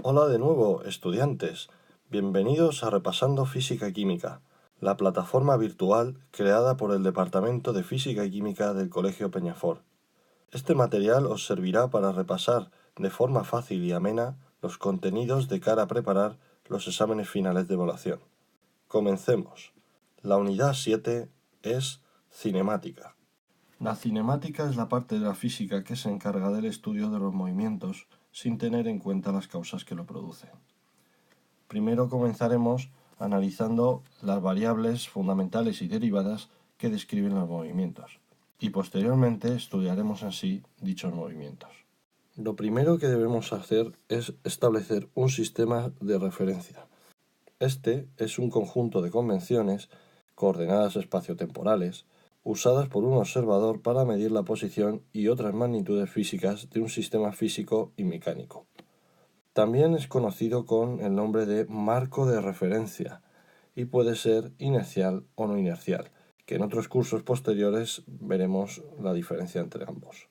Hola de nuevo, estudiantes. Bienvenidos a Repasando Física y Química, la plataforma virtual creada por el Departamento de Física y Química del Colegio Peñafort. Este material os servirá para repasar de forma fácil y amena los contenidos de cara a preparar los exámenes finales de evaluación. Comencemos. La unidad 7 es cinemática. La cinemática es la parte de la física que se encarga del estudio de los movimientos sin tener en cuenta las causas que lo producen. Primero comenzaremos analizando las variables fundamentales y derivadas que describen los movimientos, y posteriormente estudiaremos en sí dichos movimientos. Lo primero que debemos hacer es establecer un sistema de referencia. Este es un conjunto de convenciones, coordenadas espaciotemporales, usadas por un observador para medir la posición y otras magnitudes físicas de un sistema físico y mecánico. También es conocido con el nombre de marco de referencia y puede ser inercial o no inercial, que en otros cursos posteriores veremos la diferencia entre ambos.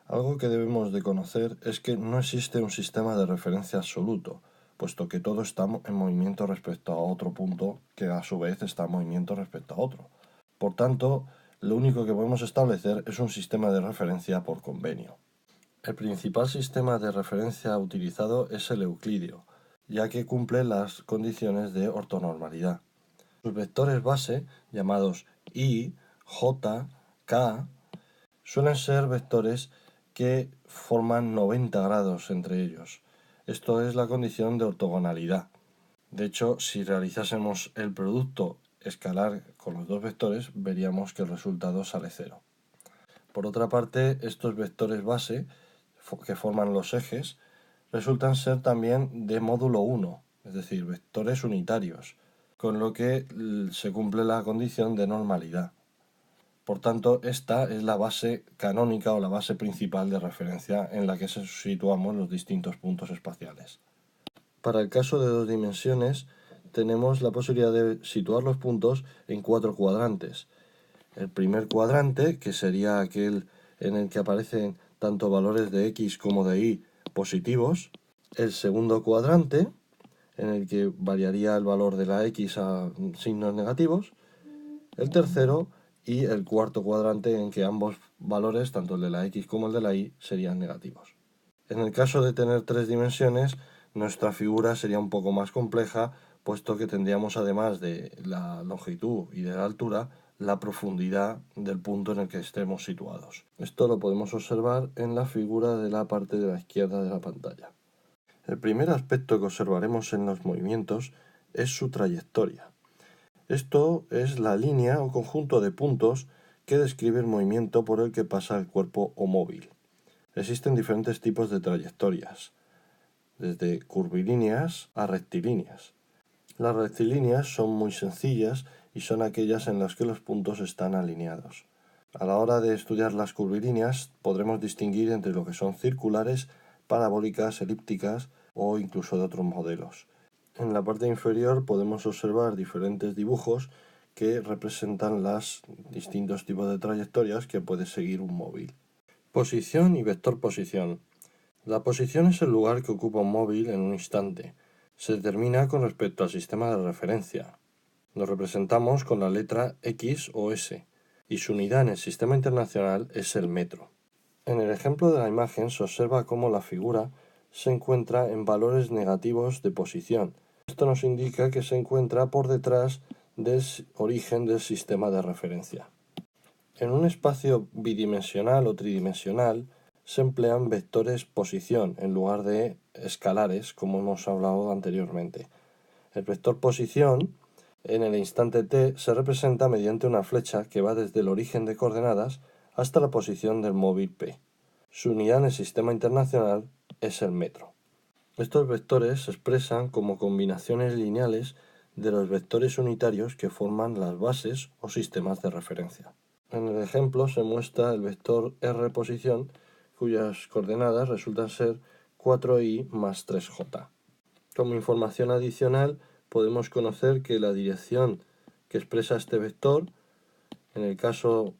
Algo que debemos de conocer es que no existe un sistema de referencia absoluto, puesto que todo está en movimiento respecto a otro punto que a su vez está en movimiento respecto a otro. Por tanto, lo único que podemos establecer es un sistema de referencia por convenio. El principal sistema de referencia utilizado es el euclídeo, ya que cumple las condiciones de ortonormalidad. Sus vectores base, llamados I, J, K, suelen ser vectores que forman 90 grados entre ellos. Esto es la condición de ortogonalidad. De hecho, si realizásemos el producto escalar con los dos vectores, veríamos que el resultado sale 0. Por otra parte, estos vectores base, que forman los ejes, resultan ser también de módulo 1, es decir, vectores unitarios, con lo que se cumple la condición de normalidad. Por tanto, esta es la base canónica o la base principal de referencia en la que situamos los distintos puntos espaciales. Para el caso de dos dimensiones, tenemos la posibilidad de situar los puntos en 4 cuadrantes. El primer cuadrante, que sería aquel en el que aparecen tanto valores de x como de y positivos. El segundo cuadrante, en el que variaría el valor de la x a signos negativos. El tercero y el cuarto cuadrante, en que ambos valores, tanto el de la x como el de la y, serían negativos. En el caso de tener 3 dimensiones, nuestra figura sería un poco más compleja, puesto que tendríamos, además de la longitud y de la altura, la profundidad del punto en el que estemos situados. Esto lo podemos observar en la figura de la parte de la izquierda de la pantalla. El primer aspecto que observaremos en los movimientos es su trayectoria. Esto es la línea o conjunto de puntos que describe el movimiento por el que pasa el cuerpo o móvil. Existen diferentes tipos de trayectorias, desde curvilíneas a rectilíneas. Las rectilíneas son muy sencillas y son aquellas en las que los puntos están alineados. A la hora de estudiar las curvilíneas podremos distinguir entre lo que son circulares, parabólicas, elípticas o incluso de otros modelos. En la parte inferior podemos observar diferentes dibujos que representan los distintos tipos de trayectorias que puede seguir un móvil. Posición y vector posición. La posición es el lugar que ocupa un móvil en un instante. Se determina con respecto al sistema de referencia. Lo representamos con la letra X o S, y su unidad en el sistema internacional es el metro. En el ejemplo de la imagen se observa cómo la figura se encuentra en valores negativos de posición. Esto nos indica que se encuentra por detrás del origen del sistema de referencia. En un espacio bidimensional o tridimensional se emplean vectores posición en lugar de escalares, como hemos hablado anteriormente. El vector posición en el instante t se representa mediante una flecha que va desde el origen de coordenadas hasta la posición del móvil P. Su unidad en el sistema internacional es el metro. Estos vectores se expresan como combinaciones lineales de los vectores unitarios que forman las bases o sistemas de referencia. En el ejemplo se muestra el vector r posición, cuyas coordenadas resultan ser 4i más 3j. Como información adicional, podemos conocer que la dirección que expresa este vector, en el caso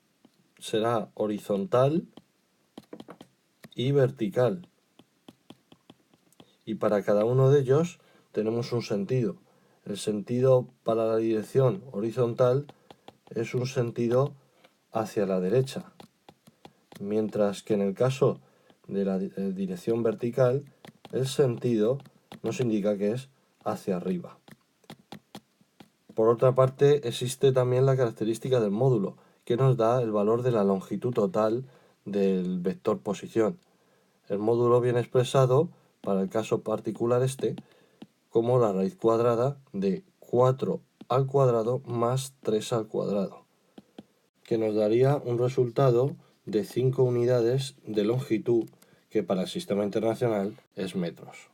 será horizontal y vertical, y para cada uno de ellos tenemos un sentido. El sentido para la dirección horizontal es un sentido hacia la derecha, mientras que en el caso de la dirección vertical, el sentido nos indica que es hacia arriba. Por otra parte, existe también la característica del módulo, que nos da el valor de la longitud total del vector posición. El módulo viene expresado, para el caso particular como la raíz cuadrada de 4 al cuadrado más 3 al cuadrado, que nos daría un resultado de 5 unidades de longitud, que para el sistema internacional es metros.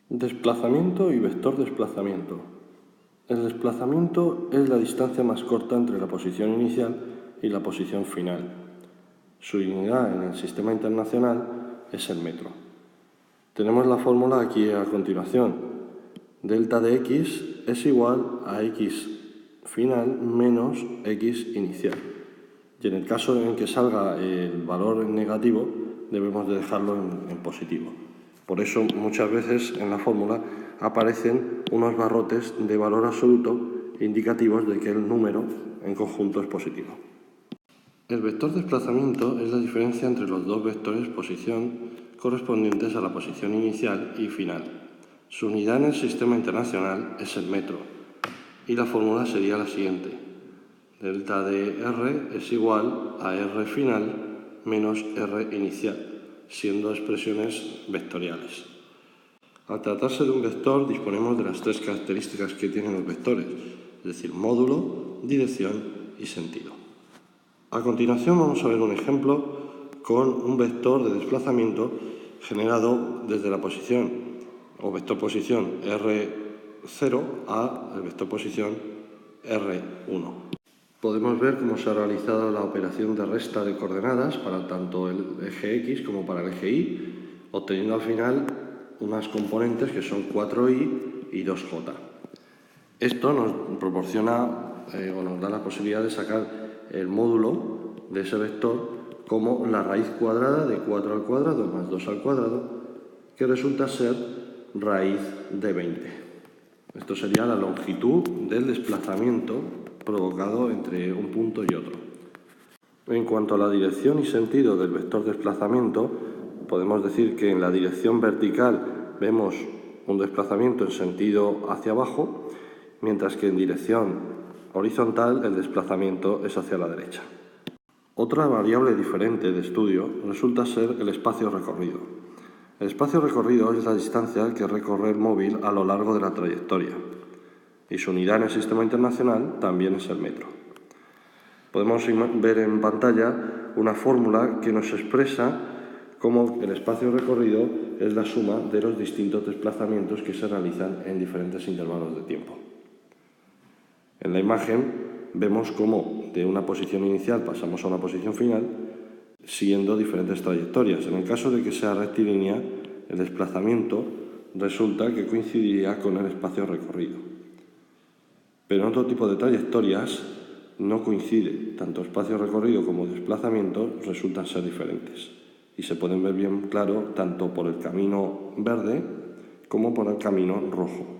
Desplazamiento y vector desplazamiento. El desplazamiento es la distancia más corta entre la posición inicial y la posición final. Su unidad en el sistema internacional es el metro. Tenemos la fórmula aquí a continuación. Delta de x es igual a x final menos x inicial. Y en el caso en que salga el valor en negativo, debemos de dejarlo en positivo. Por eso muchas veces en la fórmula aparecen unos barrotes de valor absoluto indicativos de que el número en conjunto es positivo. El vector desplazamiento es la diferencia entre los dos vectores posición correspondientes a la posición inicial y final. Su unidad en el sistema internacional es el metro y la fórmula sería la siguiente. Delta de R es igual a R final menos R inicial, siendo expresiones vectoriales. Al tratarse de un vector, disponemos de las tres características que tienen los vectores, es decir, módulo, dirección y sentido. A continuación vamos a ver un ejemplo con un vector de desplazamiento generado desde la posición o vector posición R0 a el vector posición R1. Podemos ver cómo se ha realizado la operación de resta de coordenadas para tanto el eje X como para el eje Y, obteniendo al final unas componentes que son 4i y 2j. Esto nos proporciona o nos da la posibilidad de sacar el módulo de ese vector como la raíz cuadrada de 4 al cuadrado más 2 al cuadrado, que resulta ser raíz de 20. Esto sería la longitud del desplazamiento provocado entre un punto y otro. En cuanto a la dirección y sentido del vector desplazamiento, podemos decir que en la dirección vertical vemos un desplazamiento en sentido hacia abajo, mientras que en dirección horizontal el desplazamiento es hacia la derecha. Otra variable diferente de estudio resulta ser el espacio recorrido. El espacio recorrido es la distancia que recorre el móvil a lo largo de la trayectoria, y su unidad en el sistema internacional también es el metro. Podemos ver en pantalla una fórmula que nos expresa cómo el espacio recorrido es la suma de los distintos desplazamientos que se realizan en diferentes intervalos de tiempo. En la imagen vemos cómo de una posición inicial pasamos a una posición final siguiendo diferentes trayectorias. En el caso de que sea rectilínea, el desplazamiento resulta que coincidiría con el espacio recorrido. Pero en otro tipo de trayectorias no coincide, tanto espacio recorrido como desplazamiento resultan ser diferentes y se pueden ver bien claro tanto por el camino verde como por el camino rojo.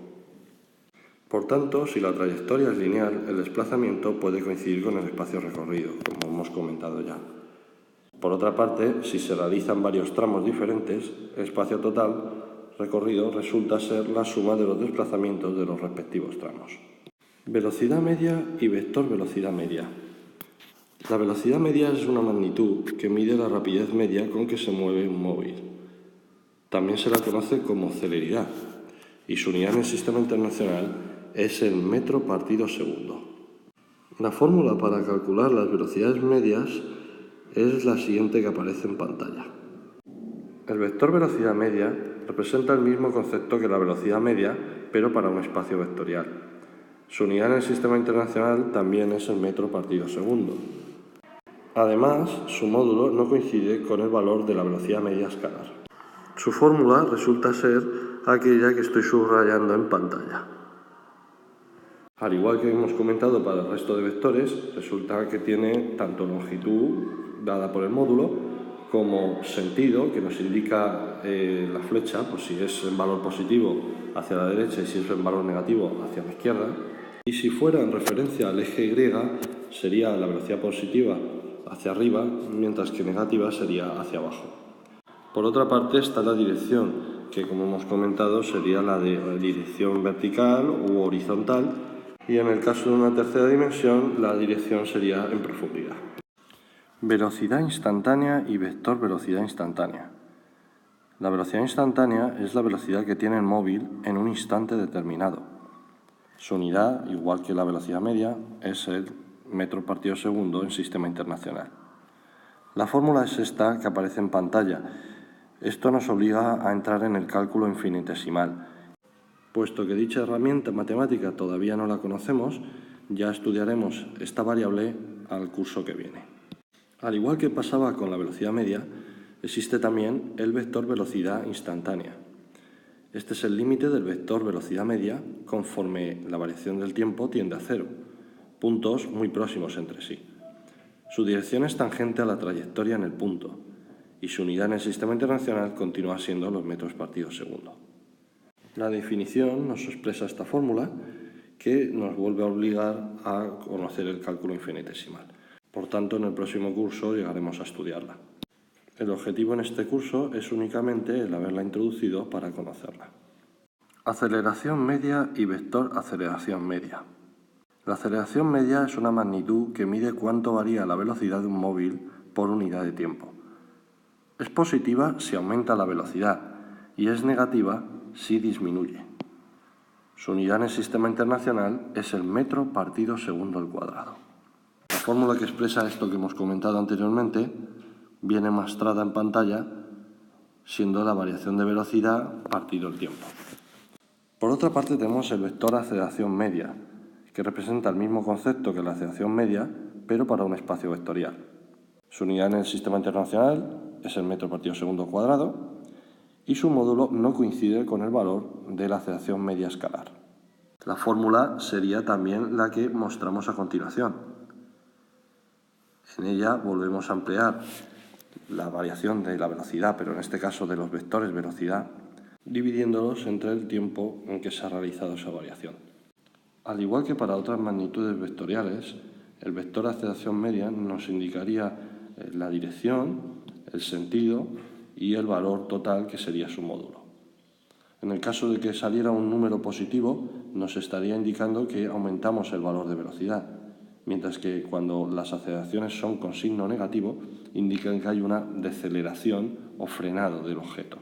Por tanto, si la trayectoria es lineal, el desplazamiento puede coincidir con el espacio recorrido, como hemos comentado ya. Por otra parte, si se realizan varios tramos diferentes, el espacio total recorrido resulta ser la suma de los desplazamientos de los respectivos tramos. Velocidad media y vector velocidad media. La velocidad media es una magnitud que mide la rapidez media con que se mueve un móvil. También se la conoce como celeridad y su unidad en el sistema internacional es el metro partido segundo. La fórmula para calcular las velocidades medias es la siguiente que aparece en pantalla. El vector velocidad media representa el mismo concepto que la velocidad media, pero para un espacio vectorial. Su unidad en el sistema internacional también es el metro partido segundo. Además, su módulo no coincide con el valor de la velocidad media escalar. Su fórmula resulta ser aquella que estoy subrayando en pantalla. Al igual que hemos comentado para el resto de vectores, resulta que tiene tanto longitud dada por el módulo como sentido, que nos indica la flecha, pues si es en valor positivo hacia la derecha y si es en valor negativo hacia la izquierda. Y si fuera en referencia al eje Y, sería la velocidad positiva hacia arriba, mientras que negativa sería hacia abajo. Por otra parte está la dirección, que como hemos comentado sería la de dirección vertical u horizontal, y en el caso de una tercera dimensión la dirección sería en profundidad. Velocidad instantánea y vector velocidad instantánea. La velocidad instantánea es la velocidad que tiene el móvil en un instante determinado. Su unidad, igual que la velocidad media, es el metro partido segundo en sistema internacional. La fórmula es esta que aparece en pantalla. Esto nos obliga a entrar en el cálculo infinitesimal. Puesto que dicha herramienta matemática todavía no la conocemos, ya estudiaremos esta variable al curso que viene. Al igual que pasaba con la velocidad media, existe también el vector velocidad instantánea. Este es el límite del vector velocidad media conforme la variación del tiempo tiende a cero, puntos muy próximos entre sí. Su dirección es tangente a la trayectoria en el punto y su unidad en el sistema internacional continúa siendo los metros partidos segundo. La definición nos expresa esta fórmula que nos vuelve a obligar a conocer el cálculo infinitesimal. Por tanto, en el próximo curso llegaremos a estudiarla. El objetivo en este curso es únicamente el haberla introducido para conocerla. Aceleración media y vector aceleración media. La aceleración media es una magnitud que mide cuánto varía la velocidad de un móvil por unidad de tiempo. Es positiva si aumenta la velocidad y es negativa si disminuye. Su unidad en el sistema internacional es el metro partido segundo al cuadrado. La fórmula que expresa esto que hemos comentado anteriormente viene mostrada en pantalla, siendo la variación de velocidad partido el tiempo. Por otra parte tenemos el vector aceleración media, que representa el mismo concepto que la aceleración media, pero para un espacio vectorial. Su unidad en el sistema internacional es el metro partido segundo al cuadrado y su módulo no coincide con el valor de la aceleración media escalar. La fórmula sería también la que mostramos a continuación. En ella volvemos a emplear la variación de la velocidad, pero en este caso de los vectores velocidad, dividiéndolos entre el tiempo en que se ha realizado esa variación. Al igual que para otras magnitudes vectoriales, el vector aceleración media nos indicaría la dirección, el sentido y el valor total que sería su módulo. En el caso de que saliera un número positivo, nos estaría indicando que aumentamos el valor de velocidad, mientras que cuando las aceleraciones son con signo negativo, indican que hay una deceleración o frenado del objeto.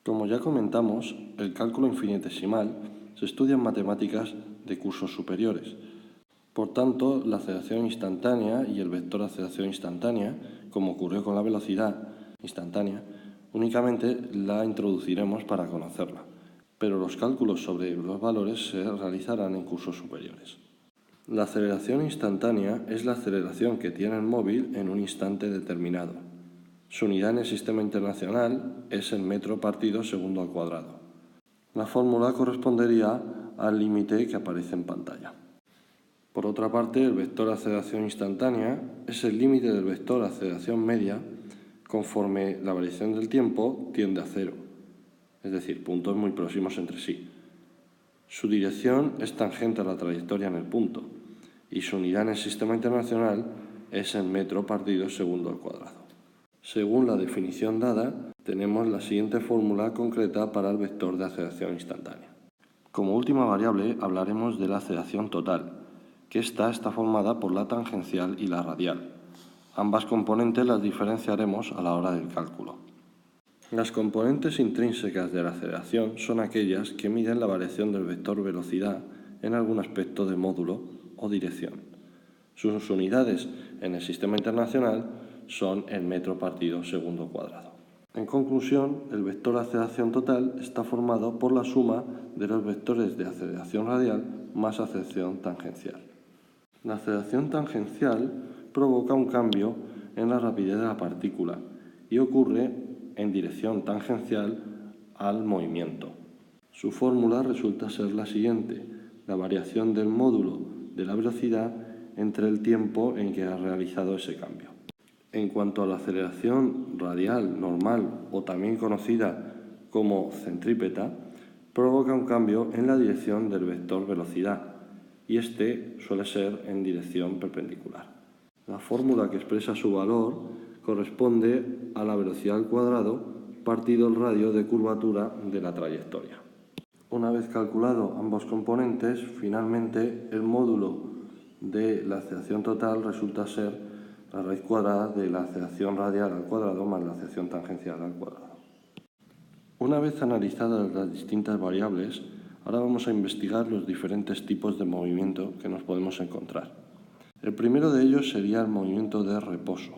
Como ya comentamos, el cálculo infinitesimal se estudia en matemáticas de cursos superiores. Por tanto, la aceleración instantánea y el vector aceleración instantánea, como ocurrió con la velocidad instantánea, únicamente la introduciremos para conocerla, pero los cálculos sobre los valores se realizarán en cursos superiores. La aceleración instantánea es la aceleración que tiene el móvil en un instante determinado. Su unidad en el sistema internacional es el metro partido segundo al cuadrado. La fórmula correspondería al límite que aparece en pantalla. Por otra parte, el vector aceleración instantánea es el límite del vector aceleración media conforme la variación del tiempo tiende a cero, es decir, puntos muy próximos entre sí. Su dirección es tangente a la trayectoria en el punto y su unidad en el sistema internacional es el metro partido segundo al cuadrado. Según la definición dada, tenemos la siguiente fórmula concreta para el vector de aceleración instantánea. Como última variable hablaremos de la aceleración total, que está formada por la tangencial y la radial. Ambas componentes las diferenciaremos a la hora del cálculo. Las componentes intrínsecas de la aceleración son aquellas que miden la variación del vector velocidad en algún aspecto de módulo o dirección. Sus unidades en el sistema internacional son el metro partido segundo cuadrado. En conclusión, el vector de aceleración total está formado por la suma de los vectores de aceleración radial más aceleración tangencial. La aceleración tangencial provoca un cambio en la rapidez de la partícula y ocurre en dirección tangencial al movimiento. Su fórmula resulta ser la siguiente: la variación del módulo de la velocidad entre el tiempo en que ha realizado ese cambio. En cuanto a la aceleración radial normal, o también conocida como centrípeta, provoca un cambio en la dirección del vector velocidad, y este suele ser en dirección perpendicular. La fórmula que expresa su valor corresponde a la velocidad al cuadrado partido el radio de curvatura de la trayectoria. Una vez calculado ambos componentes, finalmente el módulo de la aceleración total resulta ser la raíz cuadrada de la aceleración radial al cuadrado más la aceleración tangencial al cuadrado. Una vez analizadas las distintas variables, ahora vamos a investigar los diferentes tipos de movimiento que nos podemos encontrar. El primero de ellos sería el movimiento de reposo.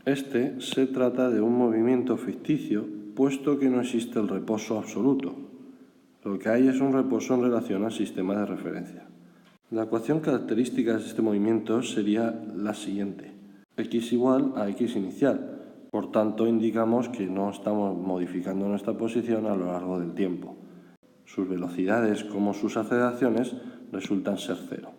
Este se trata de un movimiento ficticio, puesto que no existe el reposo absoluto. Lo que hay es un reposo en relación al sistema de referencia. La ecuación característica de este movimiento sería la siguiente: x igual a x inicial. Por tanto, indicamos que no estamos modificando nuestra posición a lo largo del tiempo. Sus velocidades como sus aceleraciones resultan ser cero.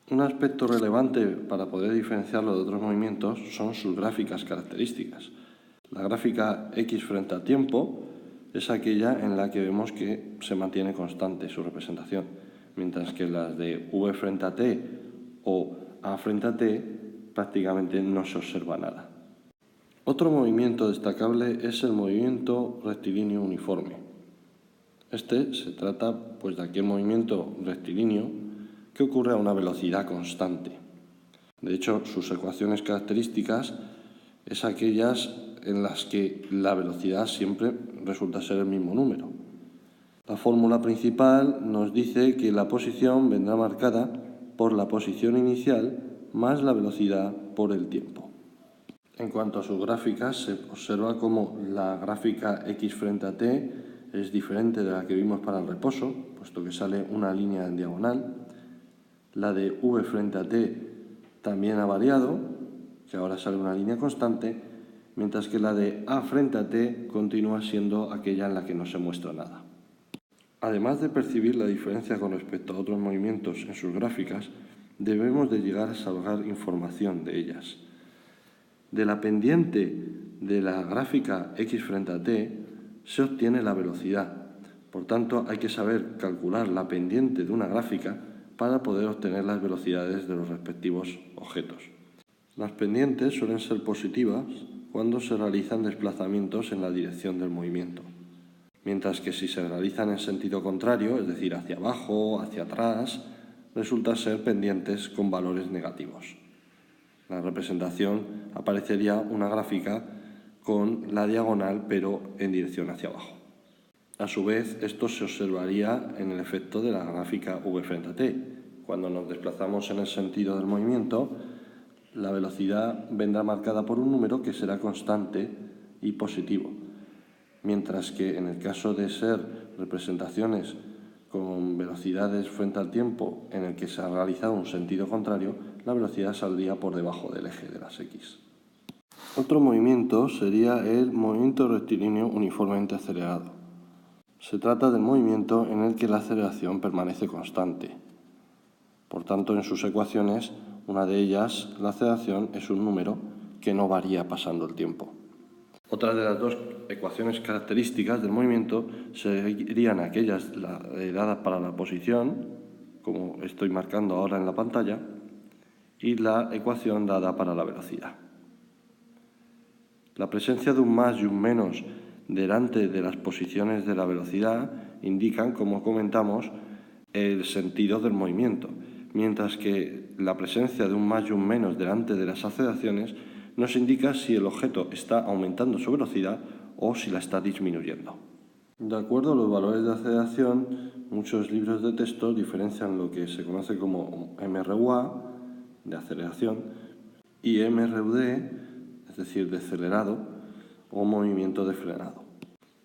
Un aspecto relevante para poder diferenciarlo de otros movimientos son sus gráficas características. La gráfica x frente al tiempo es aquella en la que vemos que se mantiene constante su representación, mientras que las de v frente a t o a frente a t prácticamente no se observa nada. Otro movimiento destacable es el movimiento rectilíneo uniforme. Este se trata de aquel movimiento rectilíneo que ocurre a una velocidad constante. De hecho, sus ecuaciones características es aquellas en las que la velocidad siempre resulta ser el mismo número. La fórmula principal nos dice que la posición vendrá marcada por la posición inicial más la velocidad por el tiempo. En cuanto a sus gráficas, se observa como la gráfica x frente a t es diferente de la que vimos para el reposo, puesto que sale una línea en diagonal. La de v frente a t también ha variado, que ahora sale una línea constante, mientras que la de a frente a t continúa siendo aquella en la que no se muestra nada. Además de percibir la diferencia con respecto a otros movimientos en sus gráficas, debemos de llegar a sacar información de ellas. De la pendiente de la gráfica x frente a t se obtiene la velocidad. Por tanto, hay que saber calcular la pendiente de una gráfica para poder obtener las velocidades de los respectivos objetos. Las pendientes suelen ser positivas cuando se realizan desplazamientos en la dirección del movimiento, mientras que si se realizan en sentido contrario, es decir, hacia abajo o hacia atrás, resultan ser pendientes con valores negativos. La representación aparecería una gráfica con la diagonal pero en dirección hacia abajo. A su vez, esto se observaría en el efecto de la gráfica v frente a t. Cuando nos desplazamos en el sentido del movimiento, la velocidad vendrá marcada por un número que será constante y positivo, mientras que en el caso de ser representaciones con velocidades frente al tiempo en el que se ha realizado un sentido contrario, la velocidad saldría por debajo del eje de las x. Otro movimiento sería el movimiento rectilíneo uniformemente acelerado. Se trata del movimiento en el que la aceleración permanece constante. Por tanto, en sus ecuaciones, una de ellas, la aceleración, es un número que no varía pasando el tiempo. Otra de las dos ecuaciones características del movimiento serían aquellas dadas para la posición, como estoy marcando ahora en la pantalla, y la ecuación dada para la velocidad. La presencia de un más y un menos delante de las posiciones de la velocidad indican, como comentamos, el sentido del movimiento, mientras que la presencia de un más y un menos delante de las aceleraciones nos indica si el objeto está aumentando su velocidad o si la está disminuyendo. De acuerdo a los valores de aceleración, muchos libros de texto diferencian lo que se conoce como MRUA, de aceleración, y MRUD, es decir, de acelerado o movimiento de frenado.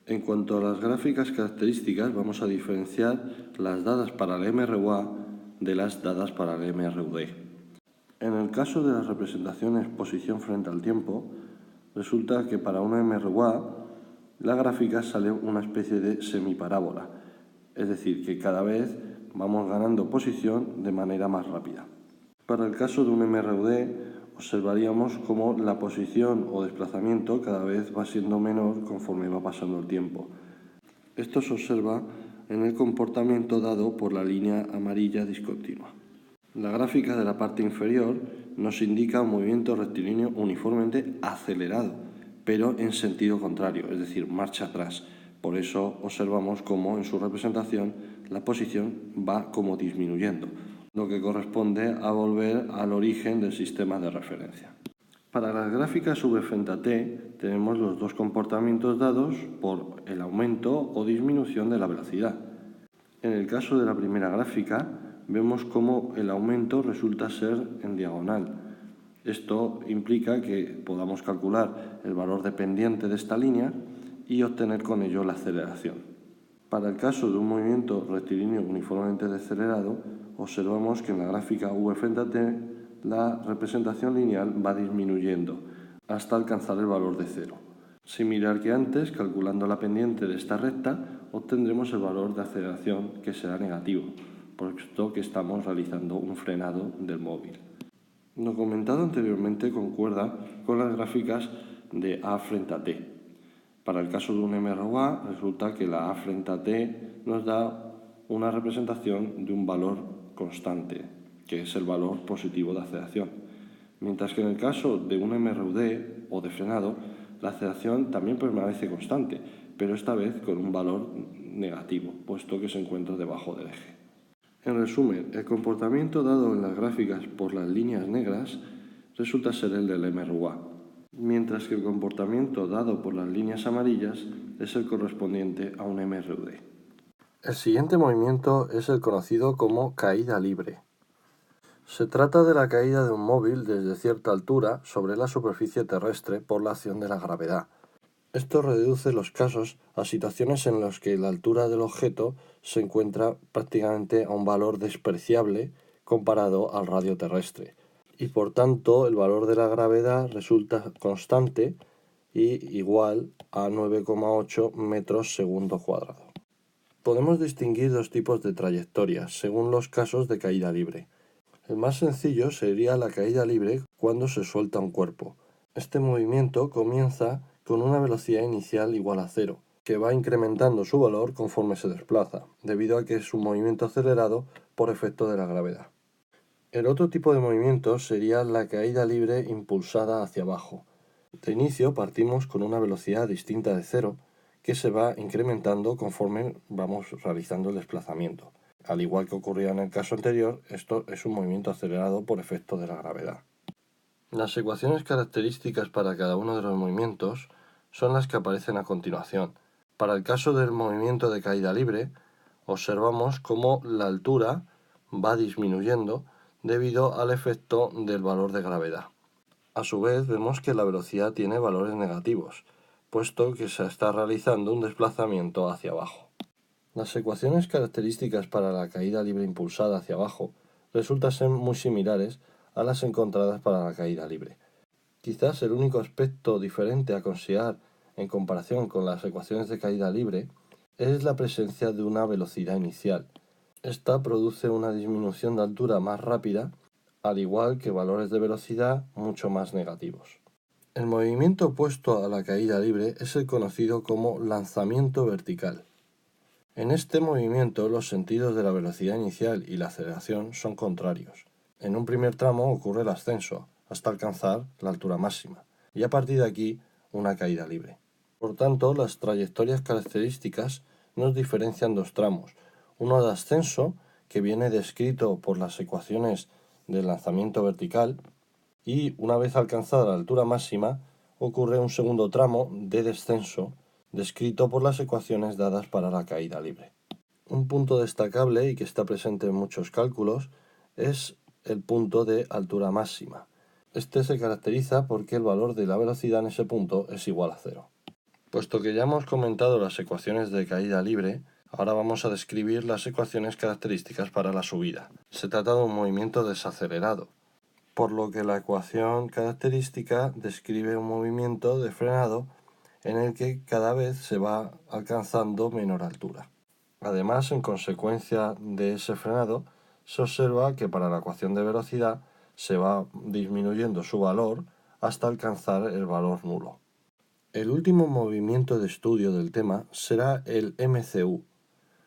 En cuanto a las gráficas características, vamos a diferenciar las dadas para el MRUA de las dadas para el MRUD. En el caso de las representaciones posición frente al tiempo, resulta que para una MRUA la gráfica sale una especie de semiparábola, es decir, que cada vez vamos ganando posición de manera más rápida. Para el caso de un MRUD, observaríamos cómo la posición o desplazamiento cada vez va siendo menor conforme va pasando el tiempo. Esto se observa en el comportamiento dado por la línea amarilla discontinua. La gráfica de la parte inferior nos indica un movimiento rectilíneo uniformemente acelerado, pero en sentido contrario, es decir, marcha atrás. Por eso observamos cómo en su representación la posición va como disminuyendo, lo que corresponde a volver al origen del sistema de referencia. Para las gráficas v frente a t tenemos los dos comportamientos dados por el aumento o disminución de la velocidad. En el caso de la primera gráfica vemos cómo el aumento resulta ser en diagonal. Esto implica que podamos calcular el valor dependiente de esta línea y obtener con ello la aceleración. Para el caso de un movimiento rectilíneo uniformemente decelerado, observamos que en la gráfica v frente a t la representación lineal va disminuyendo hasta alcanzar el valor de 0. Similar que antes, calculando la pendiente de esta recta, obtendremos el valor de aceleración que será negativo, puesto que estamos realizando un frenado del móvil. Lo comentado anteriormente concuerda con las gráficas de A frente a T. Para el caso de un MRUA, resulta que la A frente a T nos da una representación de un valor constante, que es el valor positivo de aceleración. Mientras que en el caso de un MRUD o de frenado, la aceleración también permanece constante, pero esta vez con un valor negativo, puesto que se encuentra debajo del eje. En resumen, el comportamiento dado en las gráficas por las líneas negras resulta ser el del MRUA, mientras que el comportamiento dado por las líneas amarillas es el correspondiente a un MRUD. El siguiente movimiento es el conocido como caída libre. Se trata de la caída de un móvil desde cierta altura sobre la superficie terrestre por la acción de la gravedad. Esto reduce los casos a situaciones en las que la altura del objeto se encuentra prácticamente a un valor despreciable comparado al radio terrestre, y por tanto el valor de la gravedad resulta constante y igual a 9,8 metros segundo cuadrado. Podemos distinguir dos tipos de trayectorias según los casos de caída libre. El más sencillo sería la caída libre cuando se suelta un cuerpo. Este movimiento comienza con una velocidad inicial igual a 0, que va incrementando su valor conforme se desplaza, debido a que es un movimiento acelerado por efecto de la gravedad. El otro tipo de movimiento sería la caída libre impulsada hacia abajo. De inicio partimos con una velocidad distinta de 0, que se va incrementando conforme vamos realizando el desplazamiento. Al igual que ocurría en el caso anterior, esto es un movimiento acelerado por efecto de la gravedad. Las ecuaciones características para cada uno de los movimientos son las que aparecen a continuación. Para el caso del movimiento de caída libre, observamos cómo la altura va disminuyendo debido al efecto del valor de gravedad. A su vez, vemos que la velocidad tiene valores negativos, puesto que se está realizando un desplazamiento hacia abajo. Las ecuaciones características para la caída libre impulsada hacia abajo resultan ser muy similares a las encontradas para la caída libre. Quizás el único aspecto diferente a considerar en comparación con las ecuaciones de caída libre es la presencia de una velocidad inicial. Esta produce una disminución de altura más rápida, al igual que valores de velocidad mucho más negativos. El movimiento opuesto a la caída libre es el conocido como lanzamiento vertical. En este movimiento los sentidos de la velocidad inicial y la aceleración son contrarios. En un primer tramo ocurre el ascenso, hasta alcanzar la altura máxima, y a partir de aquí una caída libre. Por tanto, las trayectorias características nos diferencian dos tramos, uno de ascenso, que viene descrito por las ecuaciones del lanzamiento vertical, y una vez alcanzada la altura máxima, ocurre un segundo tramo de descenso, descrito por las ecuaciones dadas para la caída libre. Un punto destacable y que está presente en muchos cálculos es el punto de altura máxima. Este se caracteriza porque el valor de la velocidad en ese punto es igual a 0. Puesto que ya hemos comentado las ecuaciones de caída libre, ahora vamos a describir las ecuaciones características para la subida. Se trata de un movimiento desacelerado, por lo que la ecuación característica describe un movimiento de frenado en el que cada vez se va alcanzando menor altura. Además, en consecuencia de ese frenado, se observa que para la ecuación de velocidad se va disminuyendo su valor hasta alcanzar el valor nulo. El último movimiento de estudio del tema será el MCU.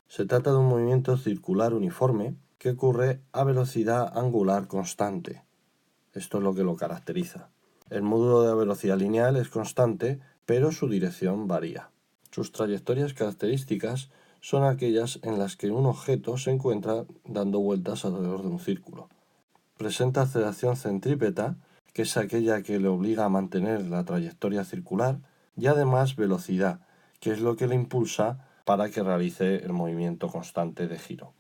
Se trata de un movimiento circular uniforme que ocurre a velocidad angular constante. Esto es lo que lo caracteriza. El módulo de velocidad lineal es constante, pero su dirección varía. Sus trayectorias características son aquellas en las que un objeto se encuentra dando vueltas alrededor de un círculo. Presenta aceleración centrípeta, que es aquella que le obliga a mantener la trayectoria circular, y además velocidad, que es lo que le impulsa para que realice el movimiento constante de giro.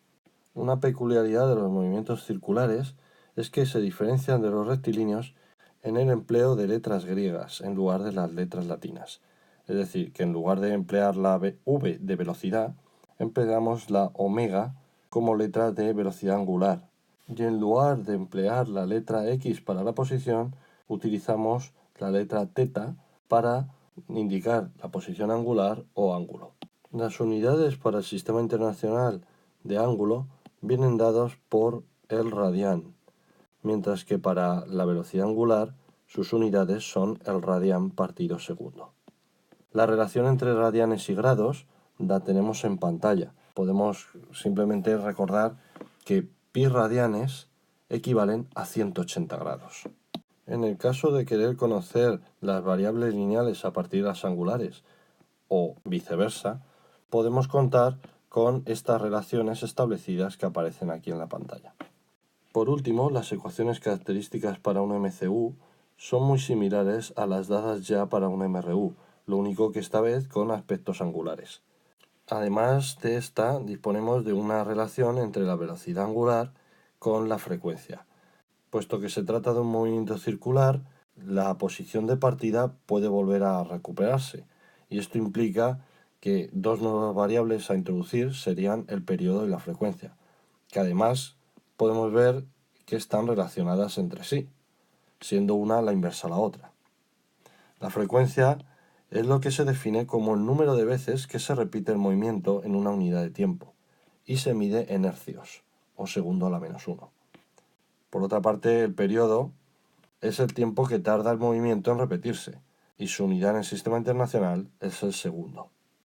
Una peculiaridad de los movimientos circulares es que se diferencian de los rectilíneos en el empleo de letras griegas en lugar de las letras latinas. Es decir, que en lugar de emplear la V de velocidad, empleamos la omega como letra de velocidad angular. Y en lugar de emplear la letra X para la posición, utilizamos la letra θ para indicar la posición angular o ángulo. Las unidades para el Sistema Internacional de Ángulo vienen dados por el radián, mientras que para la velocidad angular sus unidades son el radián partido segundo. La relación entre radianes y grados la tenemos en pantalla. Podemos simplemente recordar que pi radianes equivalen a 180 grados. En el caso de querer conocer las variables lineales a partir de las angulares o viceversa, podemos contar con estas relaciones establecidas que aparecen aquí en la pantalla. Por último, las ecuaciones características para un MCU son muy similares a las dadas ya para un MRU, lo único que esta vez con aspectos angulares. Además de esta, disponemos de una relación entre la velocidad angular con la frecuencia. Puesto que se trata de un movimiento circular, la posición de partida puede volver a recuperarse, y esto implica que dos nuevas variables a introducir serían el periodo y la frecuencia, que además podemos ver que están relacionadas entre sí, siendo una la inversa a la otra. La frecuencia es lo que se define como el número de veces que se repite el movimiento en una unidad de tiempo, y se mide en hercios, o segundo a la menos 1. Por otra parte, el periodo es el tiempo que tarda el movimiento en repetirse, y su unidad en el Sistema Internacional es el segundo.